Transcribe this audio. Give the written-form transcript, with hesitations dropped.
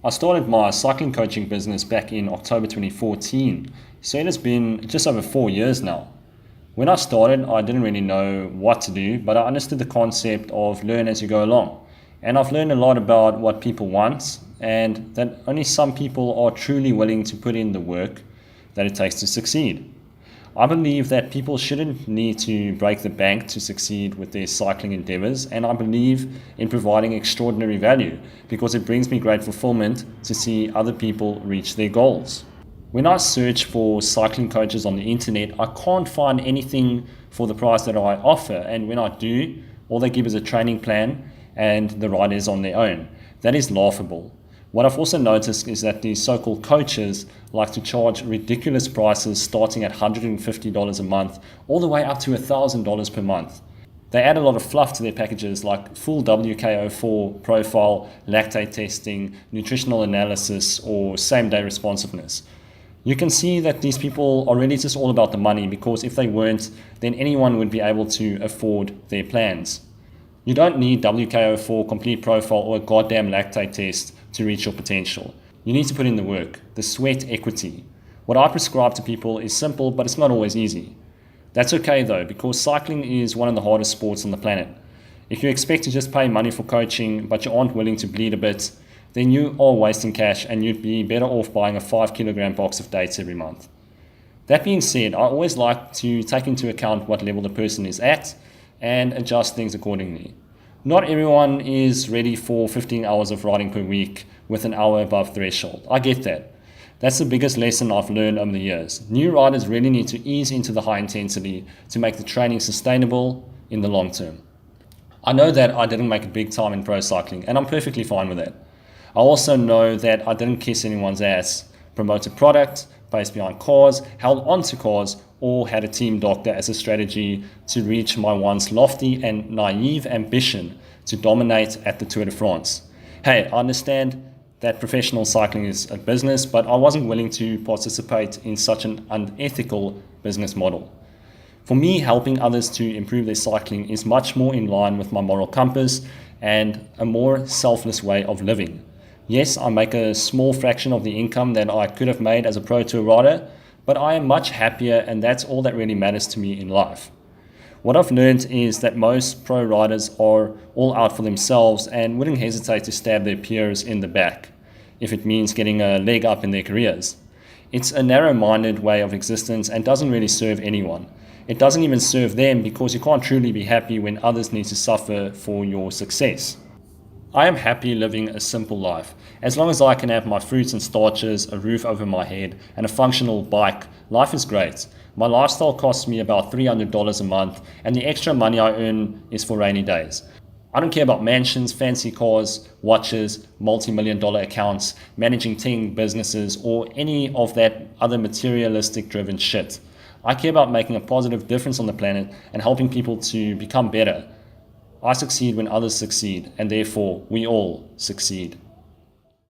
I started my cycling coaching business back in October 2014, so it has been just over 4 years now. When I started, I didn't really know what to do, but I understood the concept of learn as you go along. And I've learned a lot about what people want, and that only some people are truly willing to put in the work that it takes to succeed. I believe that people shouldn't need to break the bank to succeed with their cycling endeavors, and I believe in providing extraordinary value because it brings me great fulfillment to see other people reach their goals. When I search for cycling coaches on the internet, I can't find anything for the price that I offer, and when I do, all they give is a training plan and the ride is on their own. That is laughable. What I've also noticed is that these so-called coaches like to charge ridiculous prices starting at $150 a month all the way up to $1,000 per month. They add a lot of fluff to their packages like full WKO4 profile, lactate testing, nutritional analysis, or same-day responsiveness. You can see that these people are really just all about the money because if they weren't, then anyone would be able to afford their plans. You don't need WKO4 complete profile or a goddamn lactate test to reach your potential. You need to put in the work, the sweat equity. What I prescribe to people is simple, but it's not always easy. That's okay though, because cycling is one of the hardest sports on the planet. If you expect to just pay money for coaching, but you aren't willing to bleed a bit, then you are wasting cash and you'd be better off buying a 5 kilogram box of dates every month. That being said, I always like to take into account what level the person is at and adjust things accordingly. Not everyone is ready for 15 hours of riding per week with an hour above threshold. I get that. That's the biggest lesson I've learned over the years. New riders really need to ease into the high intensity to make the training sustainable in the long term. I know that I didn't make a big time in pro cycling, and I'm perfectly fine with that. I also know that I didn't kiss anyone's ass, promote a product, place behind cars, held onto cars, or had a team doctor as a strategy to reach my once lofty and naive ambition to dominate at the Tour de France. Hey, I understand that professional cycling is a business, but I wasn't willing to participate in such an unethical business model. For me, helping others to improve their cycling is much more in line with my moral compass and a more selfless way of living. Yes, I make a small fraction of the income that I could have made as a pro tour rider, but I am much happier, and that's all that really matters to me in life. What I've learned is that most pro riders are all out for themselves and wouldn't hesitate to stab their peers in the back if it means getting a leg up in their careers. It's a narrow-minded way of existence and doesn't really serve anyone. It doesn't even serve them because you can't truly be happy when others need to suffer for your success. I am happy living a simple life. As long as I can have my fruits and starches, a roof over my head, and a functional bike, life is great. My lifestyle costs me about $300 a month, and the extra money I earn is for rainy days. I don't care about mansions, fancy cars, watches, multi-million-dollar accounts, managing 10 businesses, or any of that other materialistic driven shit. I care about making a positive difference on the planet and helping people to become better. I succeed when others succeed, and therefore we all succeed.